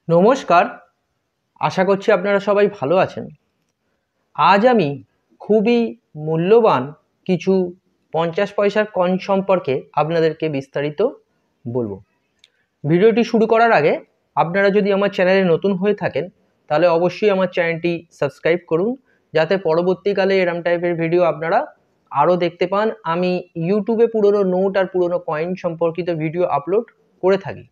নমস্কার, আশা করছি আপনারা সবাই ভালো আছেন। আজ আমি খুবই মূল্যবান কিছু 50 পয়সার কয়েন সম্পর্কে আপনাদেরকে বিস্তারিত বলবো। ভিডিওটি শুরু করার আগে আপনারা যদি আমার চ্যানেলে নতুন হয়ে থাকেন তাহলে অবশ্যই আমার চ্যানেলটি সাবস্ক্রাইব করুন, যাতে পরবর্তীকালে এরম টাইপের ভিডিও আপনারা আরও দেখতে পান। আমি ইউটিউবে পুরনো নোট আর পুরনো কয়েন সম্পর্কিত ভিডিও আপলোড করে থাকি।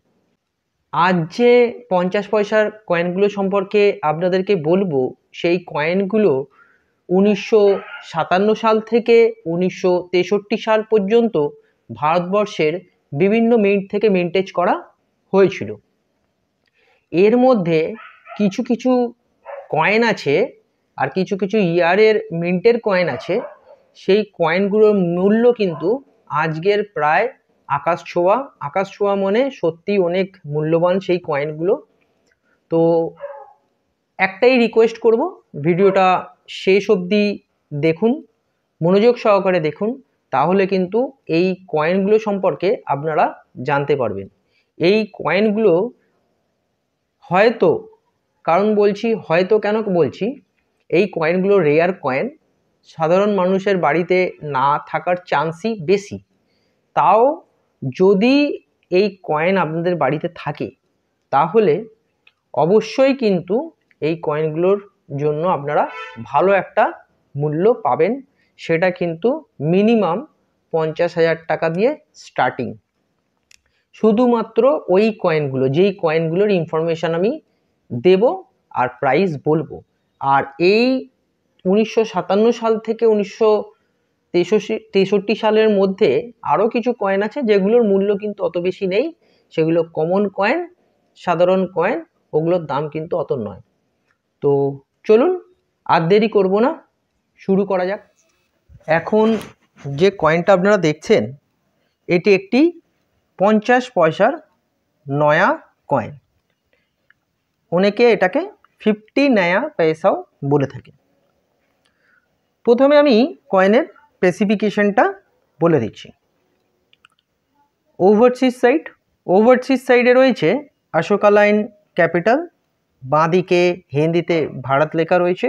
আজ যে 50 পয়সার কয়েনগুলো সম্পর্কে আপনাদেরকে বলবো, সেই কয়েনগুলো 1957 সাল থেকে 1963 সাল পর্যন্ত ভারতবর্ষের বিভিন্ন মিন্ট থেকে মিন্টেজ করা হয়েছিল। এর মধ্যে কিছু কিছু কয়েন আছে আর কিছু কিছু ইয়ারের মিন্টের কয়েন আছে, সেই কয়েনগুলোর মূল্য কিন্তু আজকের প্রায় আকাশ ছোঁয়া মানে সত্যি অনেক মূল্যবান সেই কয়েনগুলো। তো একটাই রিকোয়েস্ট করব, ভিডিওটা শেষ অবধি দেখুন, মনোযোগ সহকারে দেখুন, তাহলে কিন্তু এই কয়েনগুলো সম্পর্কে আপনারা জানতে পারবেন। এই কয়েনগুলো হয়তো, কারণ বলছি হয়তো কেন বলছি, এই কয়েনগুলো রেয়ার কয়েন, সাধারণ মানুষের বাড়িতে না থাকার চান্সই বেশি। তাও যদি এই কয়েন আপনাদের বাড়িতে থাকে তাহলে অবশ্যই কিন্তু এই কয়েনগুলোর জন্য আপনারা ভালো একটা মূল্য পাবেন। সেটা কিন্তু মিনিমাম 50,000 টাকা দিয়ে স্টার্টিং। শুধুমাত্র ওই কয়েনগুলো, যেই কয়েনগুলোর ইনফরমেশান আমি দেব আর প্রাইস বলবো। আর এই 1957 সাল থেকে 1963 সালের মধ্যে আরও কিছু কয়েন আছে যেগুলোর মূল্য কিন্তু অত বেশি নেই, সেগুলো কমন কয়েন, সাধারণ কয়েন, ওগুলোর দাম কিন্তু অত নয়। তো চলুন আর দেরি করব না, শুরু করা যাক। এখন যে কয়েনটা আপনারা দেখছেন এটি একটি 50 পয়সার নয়া কয়েন, অনেকে এটাকে 50 নয়া পয়সাও বলে থাকে। প্রথমে আমি কয়েনের স্পেসিফিকেশনটা বলে দিচ্ছি। ওভারসিজ সাইডে রয়েছে অশোকা লাইন ক্যাপিটাল, বাঁ দিকে হিন্দিতে ভারত লেখা রয়েছে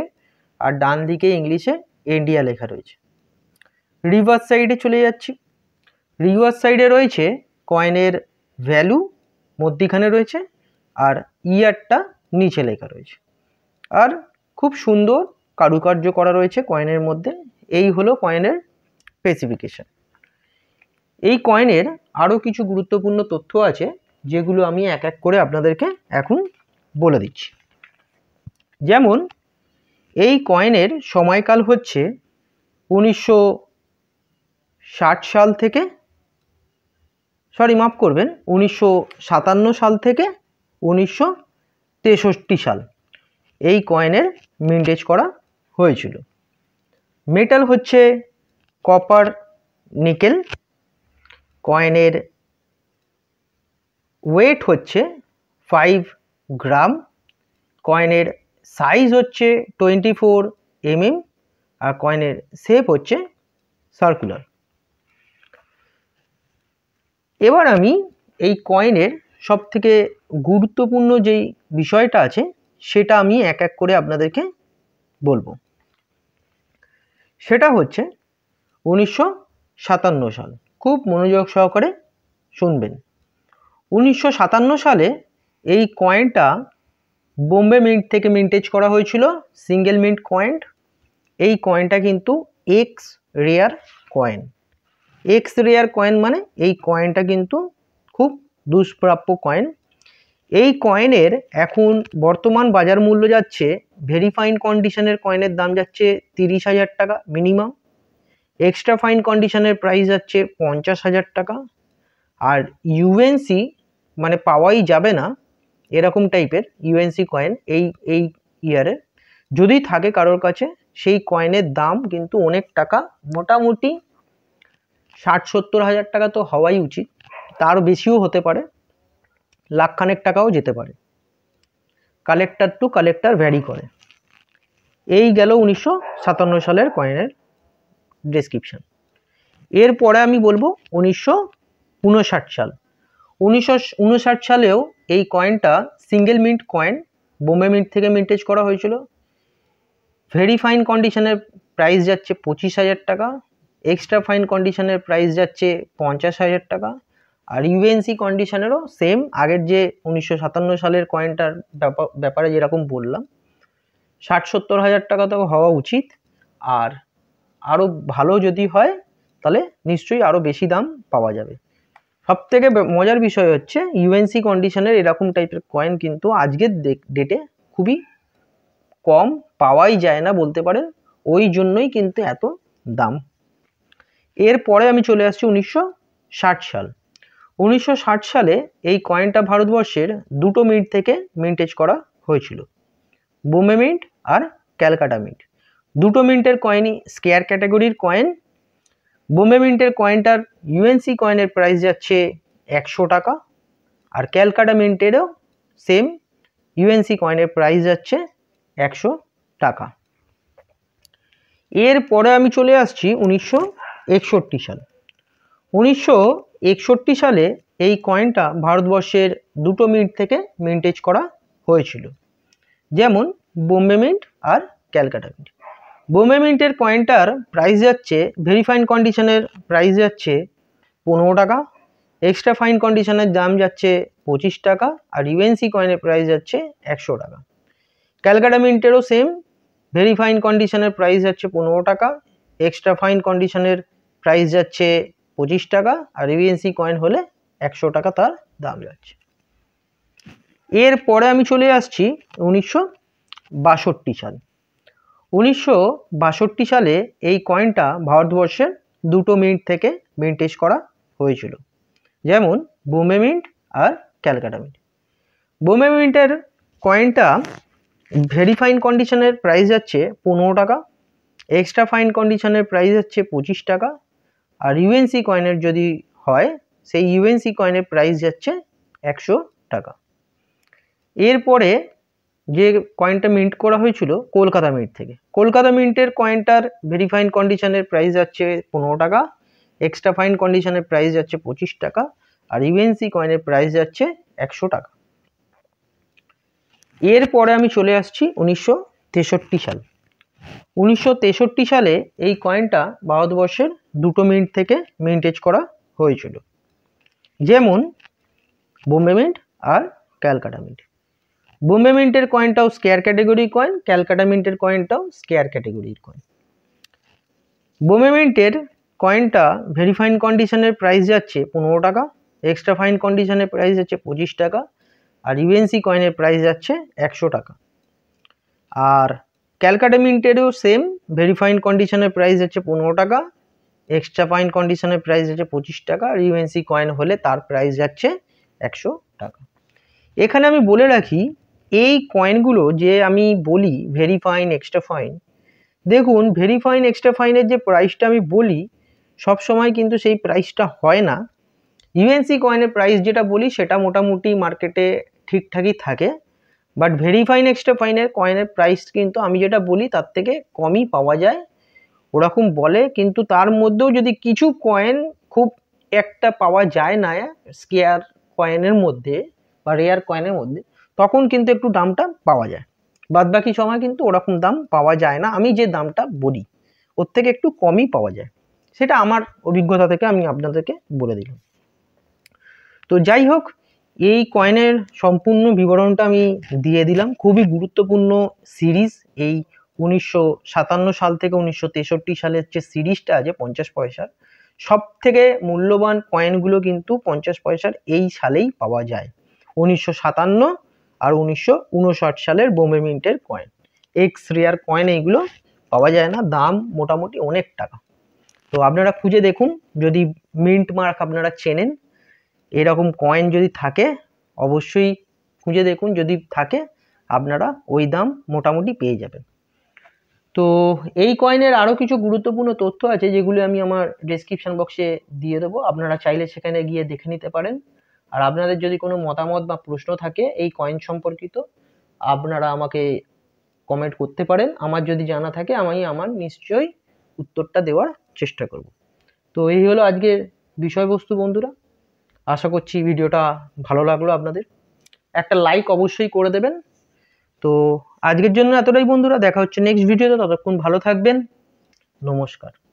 আর ডান দিকে ইংলিশে ইন্ডিয়া লেখা রয়েছে। রিভার্স সাইডে চলে যাচ্ছি। রিভার্স সাইডে রয়েছে কয়েনের ভ্যালু, মধ্যিখানে রয়েছে, আর ইয়ারটা নিচে লেখা রয়েছে, আর খুব সুন্দর কারুকার্য করা রয়েছে কয়েনের মধ্যে। এই হলো কয়েনের স্পেসিফিকেশন। এই কয়েনের আরও কিছু গুরুত্বপূর্ণ তথ্য আছে যেগুলো আমি এক এক করে আপনাদেরকে এখন বলে দিচ্ছি। যেমন এই কয়েনের সময়কাল হচ্ছে 1957 সাল থেকে 1963 সাল এই কয়েনের মিন্টেজ করা হয়েছিল। মেটাল হচ্ছে কপার নিকেল। কয়েনের ওয়েট হচ্ছে 5 গ্রাম। কয়েনের সাইজ হচ্ছে 24 mm আর কয়েনের শেপ হচ্ছে সার্কুলার। এবার আমি এই কয়েনের সবথেকে গুরুত্বপূর্ণ যেই বিষয়টা আছে সেটা আমি এক এক করে আপনাদেরকে বলবো। সেটা হচ্ছে 1957 সাল। খুব মনোযোগ সহকারে শুনবেন। 1957 সালে এই কয়েনটা বোম্বে মিন্ট থেকে মিন্টেজ করা হয়েছিল, সিঙ্গেল মিন্ট কয়েন। এই কয়েনটা কিন্তু এক্স রেয়ার কয়েন। এক্স রেয়ার কয়েন মানে এই কয়েনটা কিন্তু খুব দুষ্প্রাপ্য কয়েন। এই কয়েনের এখন বর্তমান বাজার মূল্য যাচ্ছে, ভেরি ফাইন কন্ডিশনের কয়েনের দাম যাচ্ছে 30,000 টাকা মিনিমাম। এক্সট্রা ফাইন কন্ডিশনের প্রাইস যাচ্ছে 50,000 টাকা। আর ইউএনসি মানে পাওয়াই যাবে না এরকম টাইপের ইউএনসি কয়েন এই ইয়ারে যদি থাকে কারোর কাছে, সেই কয়েনের দাম কিন্তু অনেক টাকা, মোটামুটি 60-70 হাজার টাকা তো হওয়াই উচিত, তার বেশিও হতে পারে, লাখখানেক টাকাও যেতে পারে। কালেক্টর টু কালেক্টর ভ্যারি করে। এই গেল 1957 সালের কয়েনের ডেসক্রিপশন। এরপরে আমি বলবো 1959 সাল। 1959 সালেও এই কয়েনটা single mint coin Bombay mint থেকে মিন্টেজ করা হয়েছিল। ভেরি ফাইন কন্ডিশনের প্রাইস যাচ্ছে 25,000 টাকা, এক্সট্রা ফাইন কন্ডিশনের প্রাইস যাচ্ছে 50,000 টাকা, আর ইউএনসি কন্ডিশনেরও সেম আগের যে 1957 সালের কয়েনটার ব্যাপারে যেরকম বললাম 60-70 হাজার টাকা তো হওয়া উচিত। আর আরও ভালো যদি হয় তাহলে নিশ্চয়ই আরও বেশি দাম পাওয়া যাবে। সবথেকে মজার বিষয় হচ্ছে ইউএনসি কন্ডিশনের এরকম টাইপের কয়েন কিন্তু আজকের ডেটে খুবই কম পাওয়াই যায় না বলতে পারেন, ওই জন্যই কিন্তু এত দাম। এরপরে আমি চলে আসছি 1960 সাল। 1960 সালে এই কয়েনটা ভারতবর্ষের দুটো মিন্ট থেকে মিন্টেজ করা হয়েছিল, বোম্বে মিন্ট আর ক্যালকাটা মিন্ট। দুটো মিন্টের কয়েনই স্কেয়ার ক্যাটাগরির কয়েন। বোম্বে মিন্টের কয়েনটার ইউএনসি কয়েনের প্রাইস যাচ্ছে 100 টাকা, আর ক্যালকাটা মিন্টেরও সেম ইউএনসি কয়েনের প্রাইস যাচ্ছে 100 টাকা। এরপরে আমি চলে আসছি 1961 সাল। 1961 সালে এই কয়েনটা ভারতবর্ষের দুটো মিন্ট থেকে মিন্টেজ করা হয়েছিল, যেমন বোম্বে মিন্ট আর ক্যালকাটা মিন্ট। বোম্বে মিন্টের কয়েনটার প্রাইস যাচ্ছে ভেরি ফাইন কন্ডিশনের প্রাইস যাচ্ছে 15 টাকা, এক্সট্রা ফাইন কন্ডিশনের দাম যাচ্ছে 25 টাকা, আর ইউএনসি কয়েনের প্রাইস যাচ্ছে 100 টাকা। ক্যালকাটা মিন্টেরও সেম, ভেরি ফাইন কন্ডিশনের প্রাইস যাচ্ছে 15 টাকা, এক্সট্রা ফাইন কন্ডিশনের প্রাইস যাচ্ছে 25 টাকা, আর ইউএনসি কয়েন হলে 100 টাকা তার দাম যাচ্ছে। এরপরে আমি চলে আসছি 1962 সাল। 1962 সালে এই কয়েনটা ভারতবর্ষের দুটো মিন্ট থেকে মিন্টেজ করা হয়েছিল, যেমন বোম্বে মিন্ট আর ক্যালকাটা মিন্ট। বোম্বে মিন্টের কয়েনটা ভেরি ফাইন কন্ডিশনের প্রাইস যাচ্ছে 15 টাকা, এক্সট্রা ফাইন কন্ডিশনের প্রাইস যাচ্ছে 25 টাকা, আর ইউএনসি কয়েনের যদি হয় সেই ইউএনসি কয়েনের প্রাইস যাচ্ছে 100 টাকা। এরপরে যে কয়েনটা মিন্ট করা হয়েছিল কলকাতা মিন্ট থেকে, কলকাতা মিন্টের কয়েনটার ভেরি ফাইন কন্ডিশনের প্রাইস যাচ্ছে 15 টাকা, এক্সট্রা ফাইন কন্ডিশনের প্রাইস যাচ্ছে 25 টাকা, আর ইউএনসি কয়েনের প্রাইস যাচ্ছে 100 টাকা। এরপরে আমি চলে আসছি 1963 সাল। 1963 সালে এই কয়েনটা ভারতবর্ষের দুটো মিন্ট থেকে মিন্টেজ করা হয়েছিল, যেমন বোম্বে মিন্ট আর ক্যালকাটা মিন্ট। বোম্বে মিন্টের কয়েনটাও স্কেয়ার ক্যাটাগরির কয়েন, ক্যালকাটা মিন্টের কয়েনটাও স্কেয়ার ক্যাটাগরির কয়েন। বোম্বে মিন্টের কয়েনটা ভেরি ফাইন কন্ডিশনের প্রাইস যাচ্ছে 15 টাকা, এক্সট্রা ফাইন কন্ডিশনের প্রাইস যাচ্ছে 25 টাকা, আর ইউএনসি কয়েনের প্রাইস যাচ্ছে 100 টাকা। আর ক্যালকাটা মিন্টেরও সেম, ভেরি ফাইন কন্ডিশনের প্রাইস যাচ্ছে 15 টাকা, এক্সট্রা ফাইন কন্ডিশনের প্রাইস যাচ্ছে 25 টাকা, আর ইউএনসি কয়েন হলে তার প্রাইস যাচ্ছে 100 টাকা। এখানে আমি বলে রাখি এই কয়েনগুলো যে আমি বলি ভেরি ফাইন এক্সট্রা ফাইন, দেখুন ভেরি ফাইন এক্সট্রা ফাইনের যে প্রাইসটা আমি বলি সব সময় কিন্তু সেই প্রাইসটা হয় না। ইউএনসি কয়েনের প্রাইস যেটা বলি সেটা মোটামুটি মার্কেটে ঠিকঠাকই থাকে, বাট ভেরি ফাইন এক্সট্রা ফাইনের কয়েনের প্রাইস কিন্তু আমি যেটা বলি তার থেকে কমই পাওয়া যায়, ওরকম বলে। কিন্তু তার মধ্যেও যদি কিছু কয়েন খুব একটা পাওয়া যায় না স্কেয়ার কয়েনের মধ্যে বা রেয়ার কয়েনের মধ্যে, তখন কিন্তু একটু দামটা পাওয়া যায়, বাদ বাকি সময় কিন্তু ওরকম দাম পাওয়া যায় না। আমি যে দামটা বলি ওর থেকে একটু কমই পাওয়া যায়, সেটা আমার অভিজ্ঞতা থেকে আমি আপনাদেরকে বলে দিলাম। তো যাই হোক, এই কয়েনের সম্পূর্ণ বিবরণটা আমি দিয়ে দিলাম। খুবই গুরুত্বপূর্ণ সিরিজ এই 1957 সাল থেকে 1963 সালের যে সিরিজটা আছে 50 পয়সার, সব থেকে মূল্যবান কয়েনগুলো কিন্তু 50 পয়সার এই সালেই পাওয়া যায়। 1957 আর 1959 সালের বোম্বে মিন্টের কয়েন, এক্স রেয়ার কয়েন এইগুলো পাওয়া যায় না, দাম মোটামুটি অনেক টাকা। তো আপনারা খুঁজে দেখুন, যদি মিন্ট মার্ক আপনারা চেনেন এরকম কয়েন যদি থাকে অবশ্যই খুঁজে দেখুন, যদি থাকে আপনারা ওই দাম মোটামুটি পেয়ে যাবেন। তো এই কয়েনের আরও কিছু গুরুত্বপূর্ণ তথ্য আছে যেগুলো আমি আমার ডেসক্রিপশন বক্সে দিয়ে দেবো, আপনারা চাইলে সেখানে গিয়ে দেখে নিতে পারেন। আর আপনাদের যদি কোনো মতামত বা প্রশ্ন থাকে এই কয়েন সম্পর্কিত আপনারা আমাকে কমেন্ট করতে পারেন, আমার যদি জানা থাকে আমি আমার নিশ্চয়ই উত্তরটা দেওয়ার চেষ্টা করব। তো এই হলো আজকের বিষয়বস্তু বন্ধুরা। আশা করছি ভিডিওটা ভালো লাগলো আপনাদের। একটা লাইক অবশ্যই করে দেবেন। তো আজকের জন্য এতটাই বন্ধুরা, দেখা হচ্ছে নেক্সট ভিডিওতে। ততক্ষণ ভালো থাকবেন। নমস্কার।